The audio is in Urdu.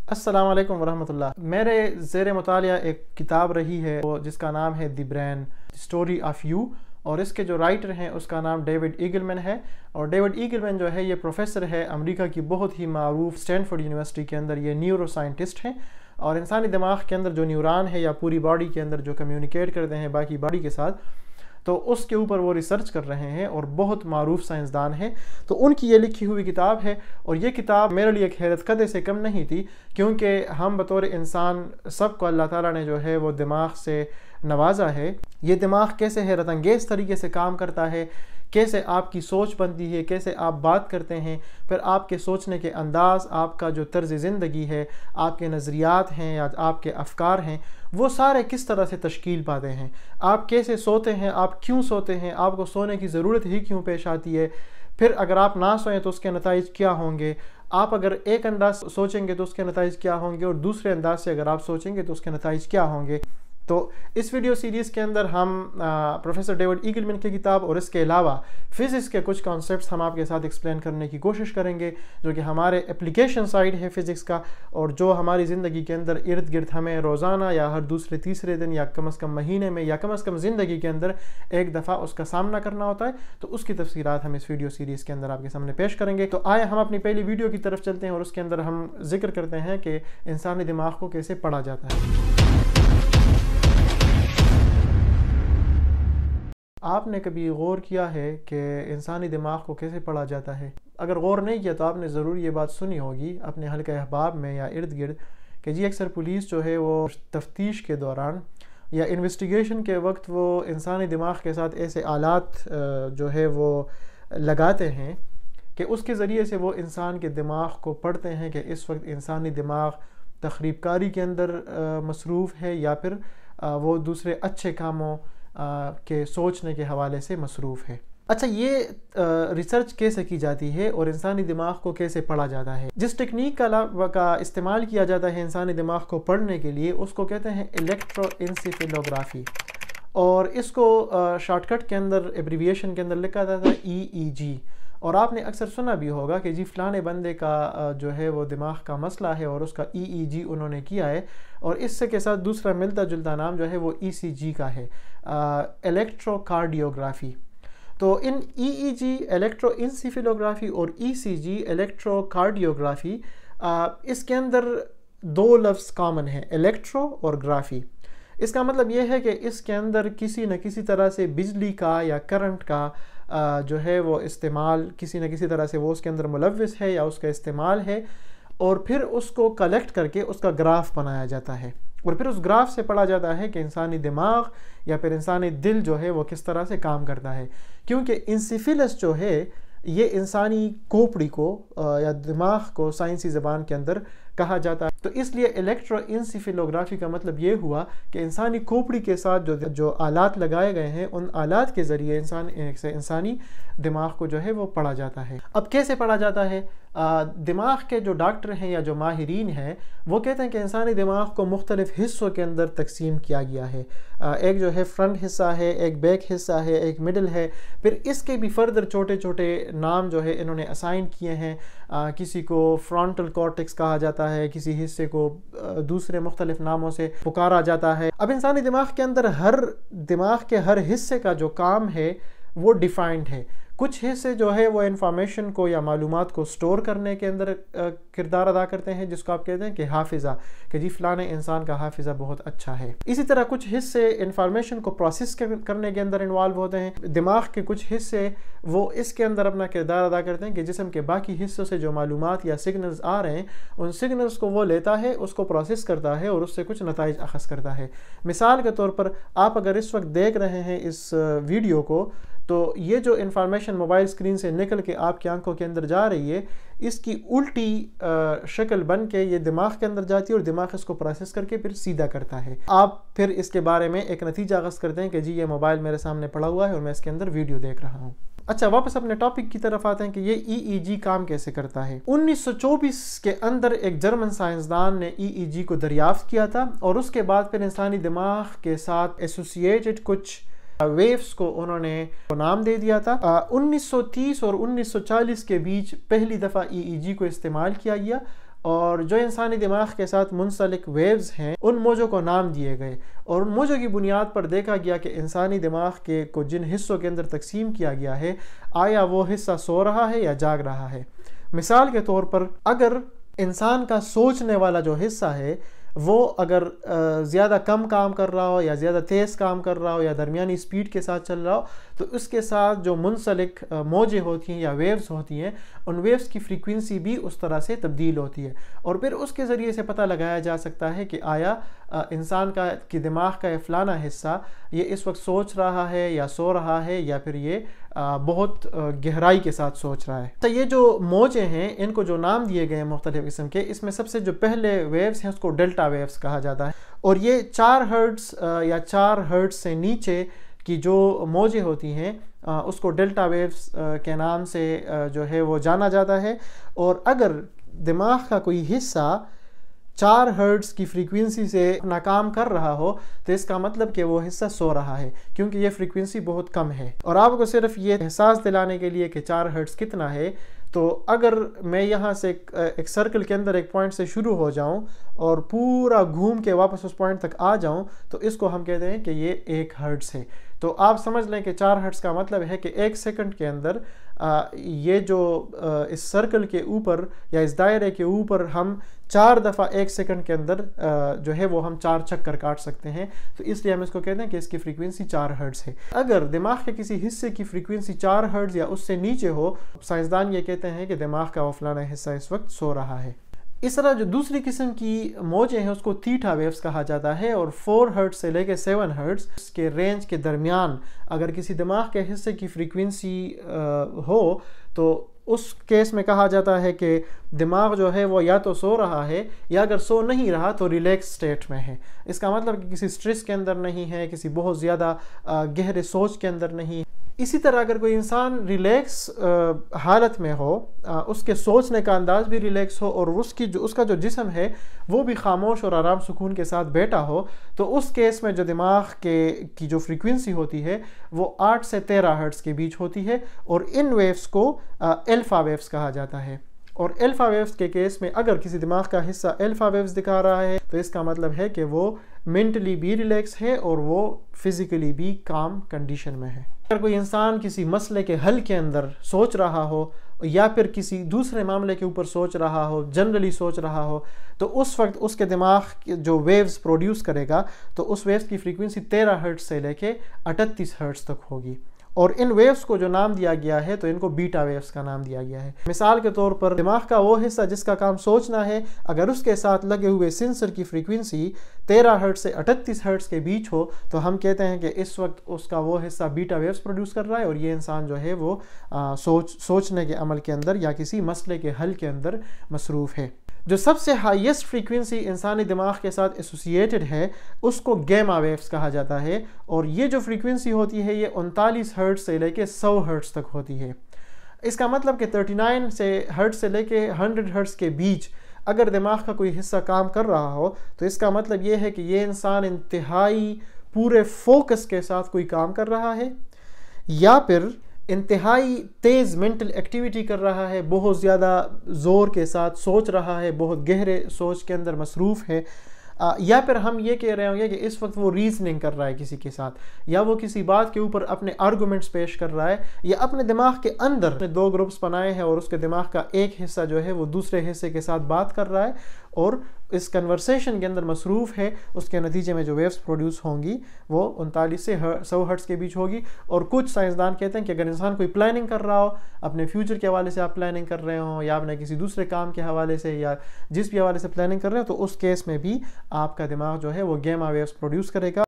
السلام علیکم ورحمۃ اللہ۔ میرے زیر مطالعہ ایک کتاب رہی ہے جس کا نام ہے دی برین اسٹوری آف یو، اور اس کے جو رائٹر ہیں اس کا نام ڈیوڈ ایگلمن ہے۔ اور ڈیوڈ ایگلمن جو ہے یہ پروفیسر ہے امریکہ کی بہت ہی معروف اسٹینفورڈ یونیورسٹی کے اندر، یہ نیورو سائنٹسٹ ہیں، اور انسانی دماغ کے اندر جو نیوران ہے یا پوری باڈی کے اندر جو کمیونیکیٹ کرتے ہیں باقی باڈی کے ساتھ، تو اس کے اوپر وہ ریسرچ کر رہے ہیں اور بہت معروف سائنسدان ہیں۔ تو ان کی یہ لکھی ہوئی کتاب ہے، اور یہ کتاب میرے لیے ایک حیرت قدر سے کم نہیں تھی، کیونکہ ہم بطور انسان سب کو اللہ تعالیٰ نے جو ہے وہ دماغ سے نوازا ہے۔ یہ دماغ کیسے حیرت انگیز طریقے سے کام کرتا ہے، کیسے آپ کی سوچ بنتی ہے، کیسے آپ بات کرتے ہیں، پھر آپ کے سوچنے کے انداز، آپ کا جو طرز زندگی ہے، آپ کے نظریات ہیں یا آپ کے افکار ہیں، وہ سارے کس طرح سے تشکیل پاتے ہیں۔ آپ کیسے سوتے ہیں، آپ کیوں سوتے ہیں، آپ کو سونے کی ضرورت ہی کیوں پیش آتی ہے، پھر اگر آپ نہ سوئیں تو اس کے نتائج کیا ہوں گے، آپ اگر ایک انداز سوچیں گے تو اس کے نتائج کیا ہوں گے، اور دوسرے انداز سے اگر آپ سوچیں گے تو اس کے نتائج کیا ہوں گے۔ تو اس ویڈیو سیریز کے اندر ہم پروفیسر ڈیوڈ ایگلمن کی کتاب اور اس کے علاوہ فزکس کے کچھ کانسیپٹس ہم آپ کے ساتھ ایکسپلین کرنے کی کوشش کریں گے، جو کہ ہمارے اپلیکیشن سائڈ ہے فزکس کا، اور جو ہماری زندگی کے اندر ارد گرد ہمیں روزانہ یا ہر دوسرے تیسرے دن یا کم از کم مہینے میں یا کم از کم زندگی کے اندر ایک دفعہ اس کا سامنا کرنا ہوتا ہے۔ تو اس کی تفصیلات ہم اس ویڈیو سیریز کے اندر آپ کے سامنے پیش کریں گے۔ تو آئے ہم اپنی پہلی ویڈیو کی طرف چلتے ہیں، اور اس کے اندر ہم ذکر کرتے ہیں کہ انسانی دماغ کو کیسے پڑھا جاتا ہے۔ آپ نے کبھی غور کیا ہے کہ انسانی دماغ کو کیسے پڑھا جاتا ہے؟ اگر غور نہیں کیا تو آپ نے ضرور یہ بات سنی ہوگی اپنے حلقہ احباب میں یا ارد گرد کہ جی اکثر پولیس جو ہے وہ تفتیش کے دوران یا انویسٹیگیشن کے وقت وہ انسانی دماغ کے ساتھ ایسے آلات جو ہے وہ لگاتے ہیں کہ اس کے ذریعے سے وہ انسان کے دماغ کو پڑھتے ہیں کہ اس وقت انسانی دماغ تخریب کاری کے اندر مصروف ہے یا پھر وہ دوسرے اچھے کاموں کے سوچنے کے حوالے سے مصروف ہے۔ اچھا، یہ ریسرچ کیسے کی جاتی ہے اور انسانی دماغ کو کیسے پڑھا جاتا ہے؟ جس ٹیکنیک کا استعمال کیا جاتا ہے انسانی دماغ کو پڑھنے کے لیے اس کو کہتے ہیں الیکٹرو انسیفیلوگرافی، اور اس کو شارٹ کٹ کے اندر ایبریویشن کے اندر لکھا جاتا ہے EEG۔ اور آپ نے اکثر سنا بھی ہوگا کہ جی فلانے بندے کا جو ہے وہ دماغ کا مسئلہ ہے اور اس کا EEG انہوں نے کیا ہے، اور اس سے کے ساتھ دوسرا ملتا جلتا نام جو ہے وہ ECG کا ہے، الیکٹرو کارڈیوگرافی۔ تو ان EEG الیکٹرو انسیفیلوگرافی اور ECG الیکٹرو کارڈیوگرافی، اس کے اندر دو لفظ کامن ہیں، الیکٹرو اور گرافی۔ اس کا مطلب یہ ہے کہ اس کے اندر کسی نہ کسی طرح سے بجلی کا یا کرنٹ کا جو ہے وہ استعمال کسی نہ کسی طرح سے وہ اس کے اندر ملوث ہے یا اس کا استعمال ہے، اور پھر اس کو کلیکٹ کر کے اس کا گراف بنایا جاتا ہے، اور پھر اس گراف سے پڑھا جاتا ہے کہ انسانی دماغ یا پھر انسانی دل جو ہے وہ کس طرح سے کام کرتا ہے۔ کیونکہ انسیفلس جو ہے یہ انسانی کھوپڑی کو یا دماغ کو سائنسی زبان کے اندر کہا جاتا ہے، تو اس لیے الیکٹرو انسیفیلوگرافی کا مطلب یہ ہوا کہ انسانی کھوپڑی کے ساتھ جو آلات لگائے گئے ہیں ان آلات کے ذریعے انسانی دماغ کو جو ہے وہ پڑھا جاتا ہے۔ اب کیسے پڑھا جاتا ہے؟ دماغ کے جو ڈاکٹر ہیں یا جو ماہرین ہیں وہ کہتے ہیں کہ انسانی دماغ کو مختلف حصوں کے اندر تقسیم کیا گیا ہے۔ ایک جو ہے فرنٹ حصہ ہے، ایک بیک حصہ ہے، ایک مڈل ہے، پھر اس کے بھی فردر چھوٹے چھوٹے نام جو ہے انہوں نے اسائن کیے ہیں۔ کسی کو فرونٹل کارٹیکس کہا جاتا ہے، کسی حصے کو دوسرے مختلف ناموں سے پکارا جاتا ہے۔ اب انسانی دماغ کے اندر دماغ کے ہر حصے کا جو کام ہے وہ ڈیفائنڈ ہے۔ کچھ حصے جو ہے وہ انفارمیشن کو یا معلومات کو سٹور کرنے کے اندر کردار ادا کرتے ہیں، جس کو آپ کہتے ہیں کہ حافظہ، کہ جی فلانے انسان کا حافظہ بہت اچھا ہے۔ اسی طرح کچھ حصے انفارمیشن کو پروسیس کرنے کے اندر انوالو ہوتے ہیں۔ دماغ کے کچھ حصے وہ اس کے اندر اپنا کردار ادا کرتے ہیں کہ جسم کے باقی حصوں سے جو معلومات یا سگنلز آ رہے ہیں ان سگنلز کو وہ لیتا ہے، اس کو پروسیس کرتا ہے اور اس سے کچھ نتائج اخذ کرتا ہے۔ مثال کے طور پر آپ اگر اس وقت دیکھ رہے ہیں اس ویڈیو کو، تو یہ جو انفارمیشن موبائل اسکرین سے نکل کے آپ کی آنکھوں کے اندر جا رہی ہے، اس کی الٹی شکل بن کے یہ دماغ کے اندر جاتی ہے اور دماغ اس کو پروسیس کر کے پھر سیدھا کرتا ہے۔ آپ پھر اس کے بارے میں ایک نتیجہ اخذ کرتے ہیں کہ جی یہ موبائل میرے سامنے پڑا ہوا ہے اور میں اس کے اندر ویڈیو دیکھ رہا ہوں۔ اچھا، واپس اپنے ٹاپک کی طرف آتے ہیں کہ یہ EEG کام کیسے کرتا ہے۔ 1924 کے اندر ایک جرمن سائنسدان نے EEG کو دریافت کیا تھا، اور اس کے بعد پھر انسانی دماغ کے ساتھ ایسوسییٹڈ کچھ ویوز کو انہوں نے نام دے دیا تھا۔ 1930 اور 1940 کے بیچ پہلی دفعہ EEG کو استعمال کیا گیا، اور جو انسانی دماغ کے ساتھ منسلک ویوز ہیں ان موجوں کو نام دیے گئے، اور ان موجوں کی بنیاد پر دیکھا گیا کہ انسانی دماغ کو جن حصوں کے اندر تقسیم کیا گیا ہے آیا وہ حصہ سو رہا ہے یا جاگ رہا ہے۔ مثال کے طور پر اگر انسان کا سوچنے والا جو حصہ ہے وہ اگر زیادہ کم کام کر رہا ہو یا زیادہ تیز کام کر رہا ہو یا درمیانی سپیڈ کے ساتھ چل رہا ہو، تو اس کے ساتھ جو منسلک موجیں ہوتی ہیں یا ویوز ہوتی ہیں ان ویوز کی فریکوینسی بھی اس طرح سے تبدیل ہوتی ہے، اور پھر اس کے ذریعے سے پتہ لگایا جا سکتا ہے کہ آیا انسان کی دماغ کا یہ فلانا حصہ یہ اس وقت سوچ رہا ہے یا سو رہا ہے یا پھر یہ بہت گہرائی کے ساتھ سوچ رہا ہے۔ تو یہ جو موجیں ہیں ان کو جو نام دیے گئے ہیں مختلف قسم کے، اس میں سب سے جو پہلے ویوز ہیں اس کو ڈیلٹا ویوز کہا جاتا ہے، اور یہ 4 ہرٹز یا 4 ہرٹز سے نیچے کی جو موجیں ہوتی ہیں اس کو ڈیلٹا ویوز کے نام سے جو ہے وہ جانا جاتا ہے، اور اگر دماغ کا کوئی حصہ 4 ہرٹز کی فریکوینسی سے اپنا کام کر رہا ہو تو اس کا مطلب کہ وہ حصہ سو رہا ہے، کیونکہ یہ فریکوینسی بہت کم ہے۔ اور آپ کو صرف یہ احساس دلانے کے لیے کہ 4 ہرٹز کتنا ہے، تو اگر میں یہاں سے ایک سرکل کے اندر ایک پوائنٹ سے شروع ہو جاؤں اور پورا گھوم کے واپس اس پوائنٹ تک آ جاؤں تو اس کو ہم کہتے ہیں کہ یہ 1 ہرٹز ہے۔ تو آپ سمجھ لیں کہ 4 ہرٹز کا مطلب ہے کہ 1 سیکنڈ کے اندر یہ جو اس سرکل کے اوپر یا اس دائرے کے اوپر ہم 4 دفعہ 1 سیکنڈ کے اندر جو ہے وہ ہم 4 چکر کاٹ سکتے ہیں، تو اس لیے ہم اس کو کہتے ہیں کہ اس کی فریکوینسی 4 ہرٹز ہے۔ اگر دماغ کے کسی حصے کی فریکوینسی 4 ہرٹز یا اس سے نیچے ہو، سائنسدان یہ کہتے ہیں کہ دماغ کا وہ فلانا حصہ اس وقت سو رہا ہے۔ اس طرح جو دوسری قسم کی موجیں ہیں اس کو تھیٹا ویوز کہا جاتا ہے، اور 4 ہرٹز سے لے کے 7 ہرٹز کے رینج کے درمیان اگر کسی دماغ کے حصے کی فریکوینسی ہو تو اس کیس میں کہا جاتا ہے کہ دماغ جو ہے وہ یا تو سو رہا ہے یا اگر سو نہیں رہا تو ریلیکس سٹیٹ میں ہے۔ اس کا مطلب کہ کسی سٹریس کے اندر نہیں ہے، کسی بہت زیادہ گہرے سوچ کے اندر نہیں۔ اسی طرح اگر کوئی انسان ریلیکس حالت میں ہو، اس کے سوچنے کا انداز بھی ریلیکس ہو اور اس کا جو جسم ہے وہ بھی خاموش اور آرام سکون کے ساتھ بیٹھا ہو، تو اس کیس میں جو دماغ کی جو فریکوینسی ہوتی ہے وہ 8 سے 13 ہرٹز کے بیچ ہوتی ہے، اور ان ویوز کو الفا ویوز کہا جاتا ہے۔ اور الفا ویوز کے کیس میں اگر کسی دماغ کا حصہ الفا ویوز دکھا رہا ہے تو اس کا مطلب ہے کہ وہ مینٹلی بھی ریلیکس ہے اور وہ فزیکلی بھی کام کنڈیشن میں ہے۔ اگر کوئی انسان کسی مسئلے کے حل کے اندر سوچ رہا ہو یا پھر کسی دوسرے معاملے کے اوپر سوچ رہا ہو، جنرلی سوچ رہا ہو، تو اس وقت اس کے دماغ جو ویوز پروڈیوس کرے گا تو اس ویوز کی فریکوینسی 13 ہرٹز سے لے کے 38 ہرٹز تک ہوگی، اور ان ویوز کو جو نام دیا گیا ہے تو ان کو بیٹا ویوز کا نام دیا گیا ہے۔ مثال کے طور پر دماغ کا وہ حصہ جس کا کام سوچنا ہے، اگر اس کے ساتھ لگے ہوئے سینسر کی فریکوینسی 13 ہرٹز سے 38 ہرٹز کے بیچ ہو تو ہم کہتے ہیں کہ اس وقت اس کا وہ حصہ بیٹا ویوز پروڈیوس کر رہا ہے، اور یہ انسان جو ہے وہ سوچنے کے عمل کے اندر یا کسی مسئلے کے حل کے اندر مصروف ہے۔ جو سب سے ہائیسٹ فریکوینسی انسانی دماغ کے ساتھ ایسوسیٹڈ ہے اس کو گیما ویوز کہا جاتا ہے، اور یہ جو فریکوینسی ہوتی ہے یہ 39 ہرٹز سے لے کے 100 ہرٹز تک ہوتی ہے۔ اس کا مطلب کہ 39 ہرٹز سے لے کے 100 ہرٹز کے بیچ اگر دماغ کا کوئی حصہ کام کر رہا ہو تو اس کا مطلب یہ ہے کہ یہ انسان انتہائی پورے فوکس کے ساتھ کوئی کام کر رہا ہے، یا پھر انتہائی تیز منٹل ایکٹیویٹی کر رہا ہے، بہت زیادہ زور کے ساتھ سوچ رہا ہے، بہت گہرے سوچ کے اندر مصروف ہے، یا پھر ہم یہ کہہ رہے ہوں گے کہ اس وقت وہ ریزننگ کر رہا ہے کسی کے ساتھ، یا وہ کسی بات کے اوپر اپنے آرگومنٹس پیش کر رہا ہے، یا اپنے دماغ کے اندر 2 گروپس بنائے ہیں اور اس کے دماغ کا ایک حصہ جو ہے وہ دوسرے حصے کے ساتھ بات کر رہا ہے اور اس کنورسیشن کے اندر مصروف ہے۔ اس کے نتیجے میں جو ویوز پروڈیوس ہوں گی وہ 39 سے 100 ہرٹز کے بیچ ہوگی۔ اور کچھ سائنسدان کہتے ہیں کہ اگر انسان کوئی پلاننگ کر رہا ہو، اپنے فیوچر کے حوالے سے آپ پلاننگ کر رہے ہوں یا اپنے کسی دوسرے کام کے حوالے سے یا جس بھی حوالے سے پلاننگ کر رہے ہو، تو اس کیس میں بھی آپ کا دماغ جو ہے وہ گیما ویوز پروڈیوس کرے گا۔